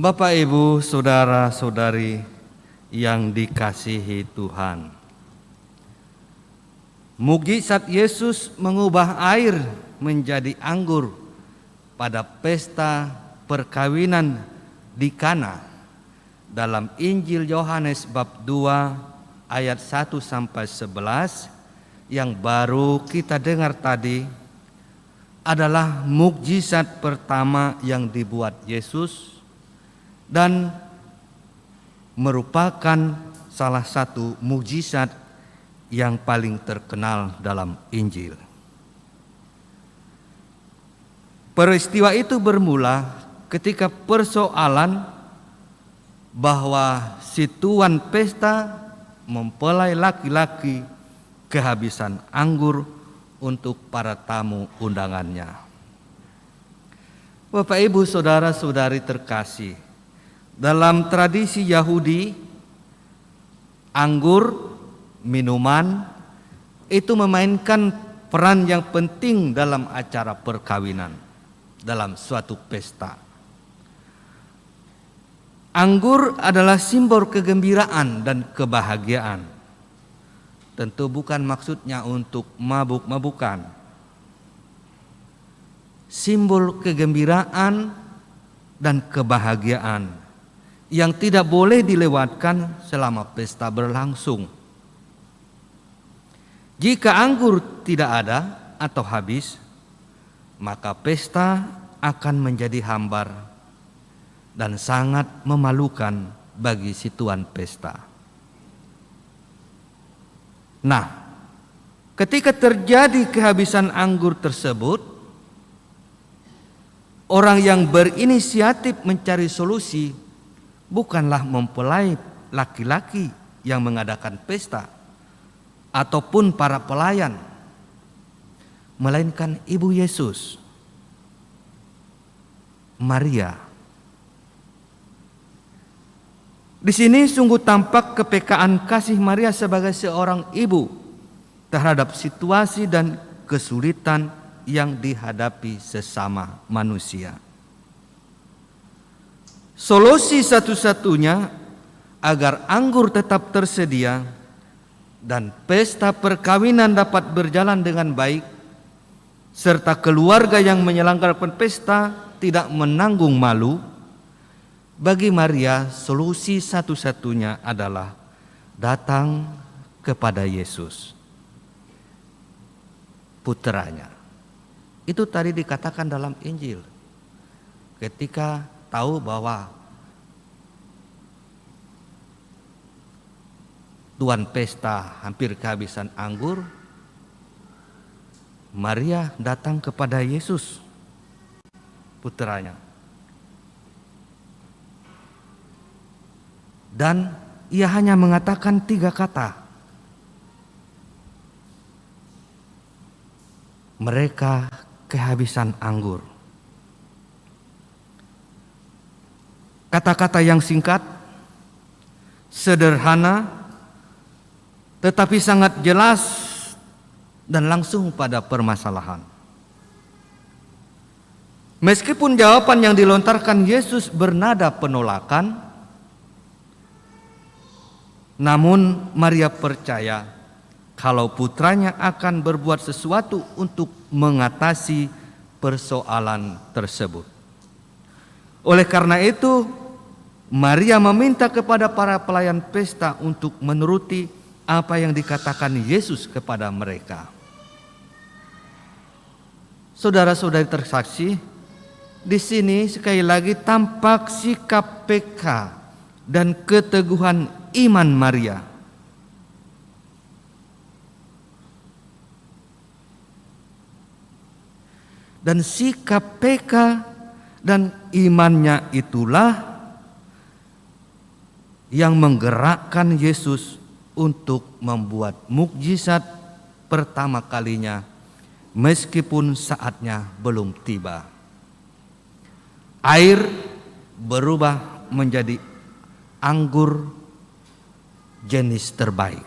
Bapak, Ibu, saudara-saudari yang dikasihi Tuhan, mukjizat Yesus mengubah air menjadi anggur pada pesta perkawinan di Kana dalam Injil Yohanes bab 2 ayat 1 sampai 11 yang baru kita dengar tadi adalah mukjizat pertama yang dibuat Yesus dan merupakan salah satu mukjizat yang paling terkenal dalam Injil. Peristiwa itu bermula ketika persoalan bahwa si tuan pesta mempelai laki-laki kehabisan anggur untuk para tamu undangannya. Bapak, Ibu, saudara-saudari terkasih, dalam tradisi Yahudi, anggur, minuman, itu memainkan peran yang penting dalam acara perkawinan, dalam suatu pesta. Anggur adalah simbol kegembiraan dan kebahagiaan. Tentu bukan maksudnya untuk mabuk-mabukan. Simbol kegembiraan dan kebahagiaan yang tidak boleh dilewatkan selama pesta berlangsung. Jika anggur tidak ada atau habis, maka pesta akan menjadi hambar dan sangat memalukan bagi si tuan pesta. Nah, ketika terjadi kehabisan anggur tersebut, orang yang berinisiatif mencari solusi bukanlah mempelai laki-laki yang mengadakan pesta ataupun para pelayan, melainkan Ibu Yesus, Maria. Di sini sungguh tampak kepekaan kasih Maria sebagai seorang ibu terhadap situasi dan kesulitan yang dihadapi sesama manusia. Solusi satu-satunya agar anggur tetap tersedia dan pesta perkawinan dapat berjalan dengan baik, serta keluarga yang menyelenggarakan pesta tidak menanggung malu, bagi Maria solusi satu-satunya adalah datang kepada Yesus, putranya. Itu tadi dikatakan dalam Injil. Ketika tahu bahwa tuan pesta hampir kehabisan anggur, Maria datang kepada Yesus, putranya. Dan ia hanya mengatakan 3 kata. Mereka kehabisan anggur. Kata-kata yang singkat, sederhana, tetapi sangat jelas dan langsung pada permasalahan. Meskipun jawaban yang dilontarkan Yesus bernada penolakan, namun Maria percaya kalau putranya akan berbuat sesuatu untuk mengatasi persoalan tersebut. Oleh karena itu, Maria meminta kepada para pelayan pesta untuk menuruti apa yang dikatakan Yesus kepada mereka. Saudara-saudari tersaksi, di sini sekali lagi tampak sikap peka dan keteguhan iman Maria. Dan sikap peka dan imannya itulah yang menggerakkan Yesus untuk membuat mukjizat pertama kalinya meskipun saatnya belum tiba. Air berubah menjadi anggur jenis terbaik.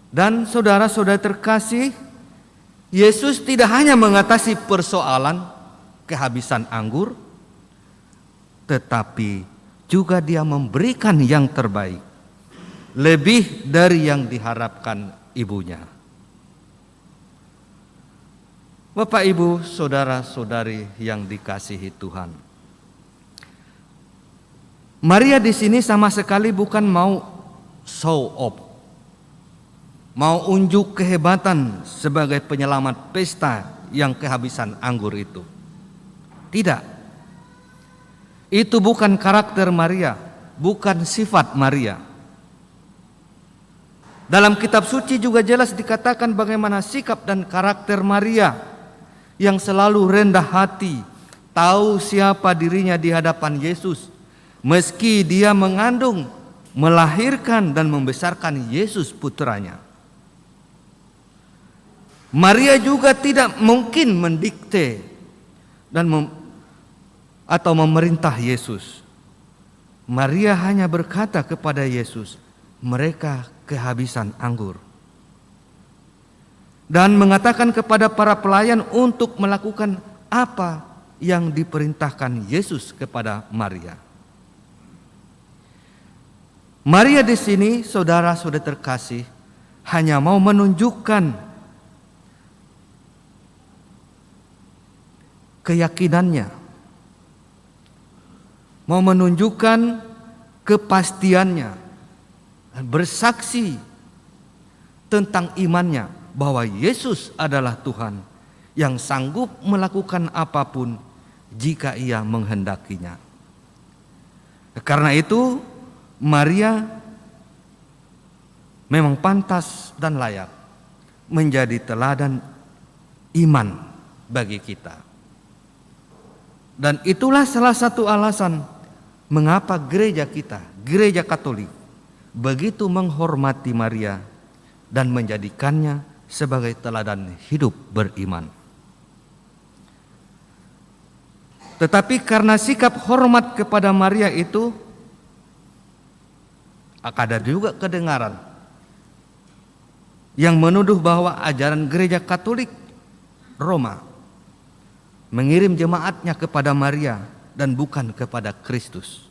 Dan saudara-saudara terkasih, Yesus tidak hanya mengatasi persoalan kehabisan anggur, tetapi juga dia memberikan yang terbaik, lebih dari yang diharapkan ibunya. Bapak, Ibu, saudara-saudari yang dikasihi Tuhan, Maria di sini sama sekali bukan mau show off, mau unjuk kehebatan sebagai penyelamat pesta yang kehabisan anggur itu. Tidak. Itu bukan karakter Maria, bukan sifat Maria. Dalam kitab suci juga jelas dikatakan bagaimana sikap dan karakter Maria yang selalu rendah hati, tahu siapa dirinya di hadapan Yesus, meski dia mengandung, melahirkan dan membesarkan Yesus putranya. Maria juga tidak mungkin mendikte dan atau memerintah Yesus. Maria hanya berkata kepada Yesus, mereka kehabisan anggur. Dan mengatakan kepada para pelayan untuk melakukan apa yang diperintahkan Yesus kepada Maria. Maria di sini, saudara-saudara terkasih, hanya mau menunjukkan keyakinannya, mau menunjukkan kepastiannya, bersaksi tentang imannya bahwa Yesus adalah Tuhan yang sanggup melakukan apapun jika Ia menghendakinya. Karena itu Maria memang pantas dan layak menjadi teladan iman bagi kita. Dan itulah salah satu alasan mengapa gereja kita, gereja Katolik, begitu menghormati Maria dan menjadikannya sebagai teladan hidup beriman. Tetapi karena sikap hormat kepada Maria itu, ada juga kedengaran yang menuduh bahwa ajaran gereja Katolik Roma mengirim jemaatnya kepada Maria dan bukan kepada Kristus.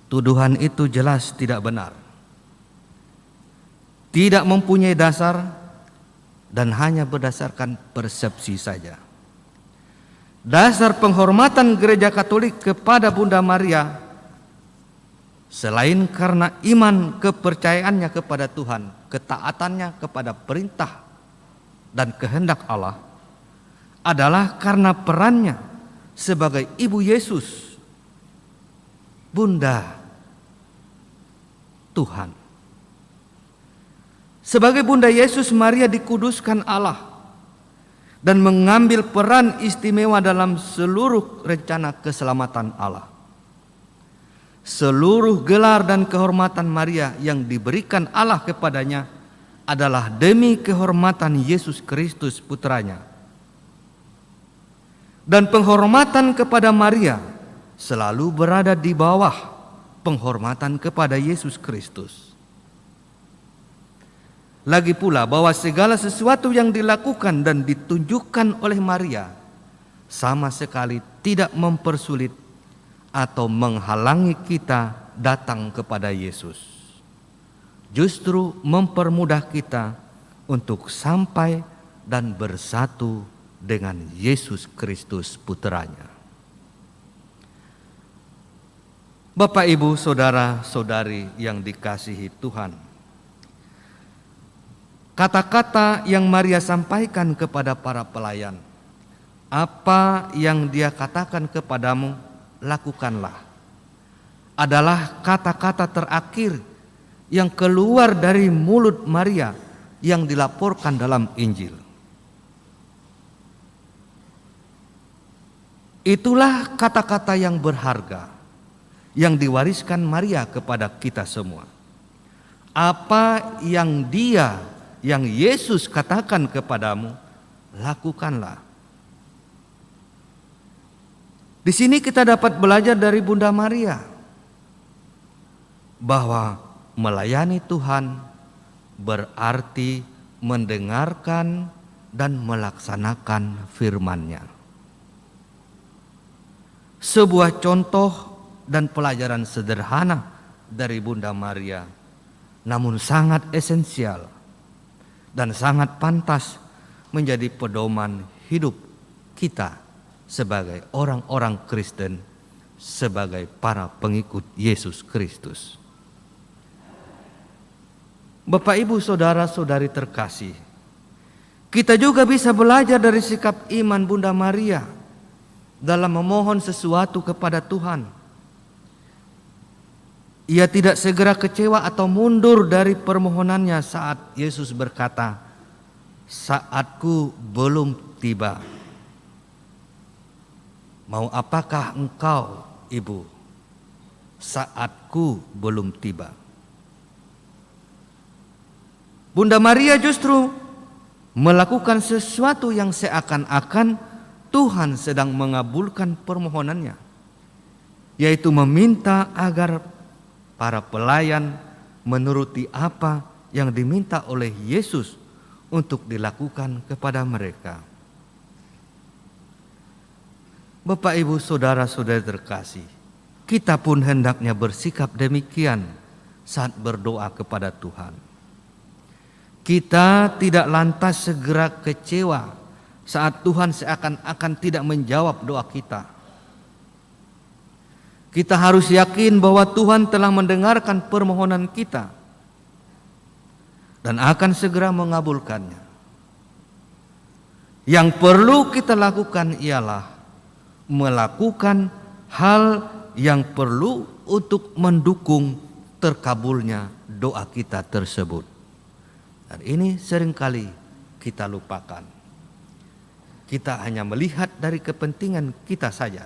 Tuduhan itu jelas tidak benar, tidak mempunyai dasar dan hanya berdasarkan persepsi saja. Dasar penghormatan gereja Katolik kepada Bunda Maria, selain karena iman kepercayaannya kepada Tuhan, ketaatannya kepada perintah dan kehendak Allah, adalah karena perannya sebagai ibu Yesus, Bunda Tuhan. Sebagai Bunda Yesus, Maria dikuduskan Allah dan mengambil peran istimewa dalam seluruh rencana keselamatan Allah. Seluruh gelar dan kehormatan Maria yang diberikan Allah kepadanya adalah demi kehormatan Yesus Kristus putranya. Dan penghormatan kepada Maria selalu berada di bawah penghormatan kepada Yesus Kristus. Lagi pula bahwa segala sesuatu yang dilakukan dan ditunjukkan oleh Maria sama sekali tidak mempersulit atau menghalangi kita datang kepada Yesus. Justru mempermudah kita untuk sampai dan bersatu dengan Yesus Kristus putranya. Bapak, Ibu, saudara-saudari yang dikasihi Tuhan, kata-kata yang Maria sampaikan kepada para pelayan, apa yang dia katakan kepadamu, lakukanlah, adalah kata-kata terakhir yang keluar dari mulut Maria yang dilaporkan dalam Injil. Itulah kata-kata yang berharga yang diwariskan Maria kepada kita semua. Apa yang Yesus katakan kepadamu, lakukanlah. Di sini kita dapat belajar dari Bunda Maria bahwa melayani Tuhan berarti mendengarkan dan melaksanakan firman-Nya. sebuah contoh dan pelajaran sederhana dari Bunda Maria, namun sangat esensial dan sangat pantas menjadi pedoman hidup kita sebagai orang-orang Kristen, sebagai para pengikut Yesus Kristus. Bapak, Ibu, saudara-saudari terkasih, kita juga bisa belajar dari sikap iman Bunda Maria dalam memohon sesuatu kepada Tuhan. Ia tidak segera kecewa atau mundur dari permohonannya saat Yesus berkata, "Saatku belum tiba." "Mau apakah engkau, Ibu?" "Saatku belum tiba." Bunda Maria justru melakukan sesuatu yang seakan-akan Tuhan sedang mengabulkan permohonannya, yaitu meminta agar para pelayan menuruti apa yang diminta oleh Yesus untuk dilakukan kepada mereka. Bapak, Ibu, saudara-saudari terkasih, kita pun hendaknya bersikap demikian saat berdoa kepada Tuhan. Kita tidak lantas segera kecewa saat Tuhan seakan-akan tidak menjawab doa kita. Kita harus yakin bahwa Tuhan telah mendengarkan permohonan kita dan akan segera mengabulkannya. Yang perlu kita lakukan ialah melakukan hal yang perlu untuk mendukung terkabulnya doa kita tersebut. Dan ini seringkali kita lupakan. Kita hanya melihat dari kepentingan kita saja,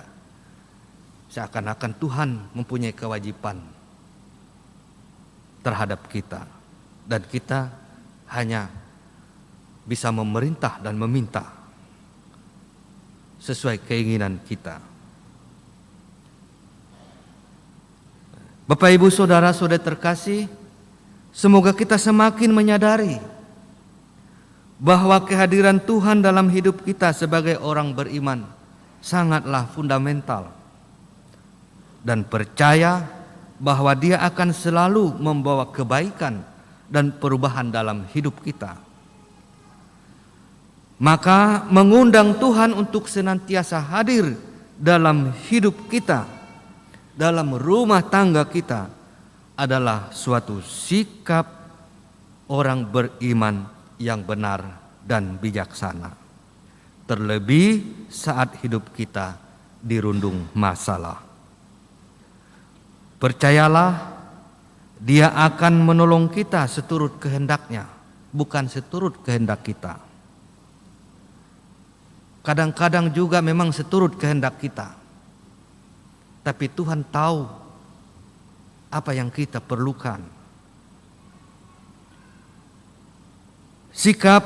seakan-akan Tuhan mempunyai kewajiban terhadap kita, dan kita hanya bisa memerintah dan meminta sesuai keinginan kita. Bapak, Ibu, saudara-saudari terkasih, semoga kita semakin menyadari bahwa kehadiran Tuhan dalam hidup kita sebagai orang beriman sangatlah fundamental, dan percaya bahwa Dia akan selalu membawa kebaikan dan perubahan dalam hidup kita. Maka mengundang Tuhan untuk senantiasa hadir dalam hidup kita, dalam rumah tangga kita, adalah suatu sikap orang beriman yang benar dan bijaksana, terlebih saat hidup kita dirundung masalah. Percayalah, Dia akan menolong kita seturut kehendak-Nya, bukan seturut kehendak kita. Kadang-kadang juga memang seturut kehendak kita, tapi Tuhan tahu apa yang kita perlukan. Sikap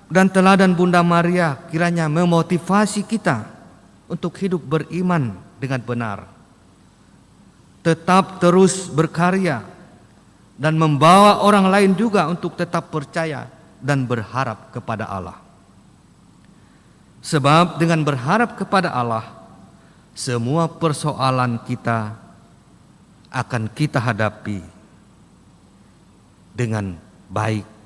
dan teladan Bunda Maria kiranya memotivasi kita untuk hidup beriman dengan benar, tetap terus berkarya, dan membawa orang lain juga untuk tetap percaya dan berharap kepada Allah. Sebab dengan berharap kepada Allah, semua persoalan kita akan kita hadapi dengan baik,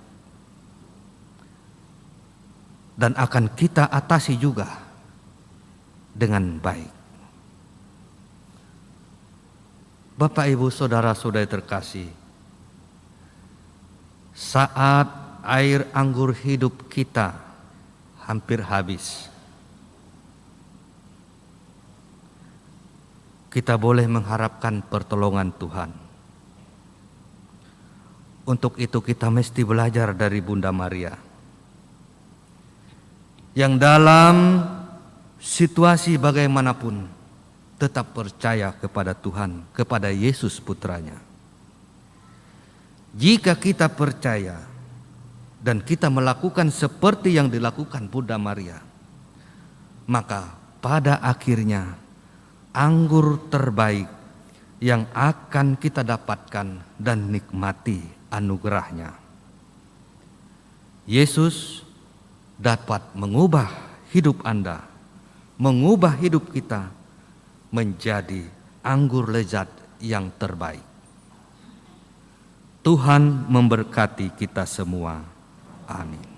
dan akan kita atasi juga dengan baik. Bapak, Ibu, saudara-saudari terkasih, saat air anggur hidup kita hampir habis, kita boleh mengharapkan pertolongan Tuhan. Untuk itu kita mesti belajar dari Bunda Maria, yang dalam situasi bagaimanapun tetap percaya kepada Tuhan, kepada Yesus Putranya. Jika kita percaya dan kita melakukan seperti yang dilakukan Bunda Maria, maka pada akhirnya anggur terbaik yang akan kita dapatkan dan nikmati anugerah-Nya. Yesus dapat mengubah hidup Anda, mengubah hidup kita menjadi anggur lezat yang terbaik. Tuhan memberkati kita semua. Amin.